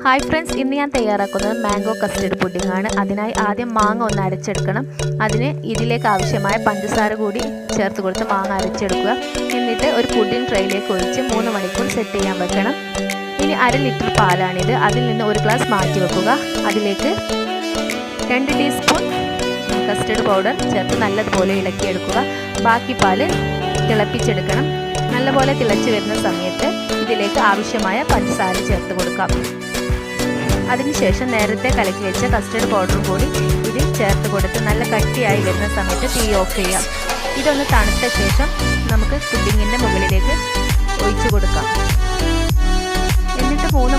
Hi friends, ഇന്ന് ഞാൻ തയ്യാറാക്കുന്നത് മാംഗോ കസ്റ്റർഡ് പുഡിംഗ് ആണ്. അതിനായി ആദ്യം മാങ്ങ ഒന്ന് അരച്ചെടുക്കണം. ഇതിലേക്ക് ആവശ്യമായ പഞ്ചസാര കൂടി ചേർത്ത് കൊടുത്ത് മാങ്ങ അരച്ചെടുക്കുക. എന്നിട്ട് ഒരു പുഡിംഗ് ട്രേയിലേക്ക് ഒഴിച്ച് 3 മണിക്കൂർ സെറ്റ് ചെയ്യാൻ വെക്കണം. ഇനി 1/2 ലിറ്റർ പാലാണിത്. അതിൽ നിന്ന് 1 ഗ്ലാസ് മാറ്റി വെക്കുക. അതിലേക്ക് 2 ടീസ്പൂൺ കസ്റ്റർഡ് പൗഡർ ചേർത്ത് നല്ലതുപോലെ ഇളക്കിയെടുക്കുക. ബാക്കി പാല് തിളപ്പിച്ചെടുക്കണം. നല്ലപോലെ തിളച്ച് വരുന്ന സമയത്ത് ഇതിലേക്ക് ആവശ്യമായ പഞ്ചസാര ചേർത്ത് കൊടുക്കാം. അതിനുശേഷം നേരത്തെ കലക്കി വെച്ച കസ്റ്റർഡ് പൗഡറും കൂടി ഇതിൽ ചേർത്ത് കൊടുത്ത് നല്ല കട്ടിയായി വരുന്ന സമയത്ത് തീ ഓഫ് ചെയ്യാം. ഇതൊന്ന് തണുത്ത ശേഷം നമുക്ക് പുഡിങ്ങിൻ്റെ മുകളിലേക്ക് ഒഴിച്ചു കൊടുക്കാം. എന്നിട്ട് 3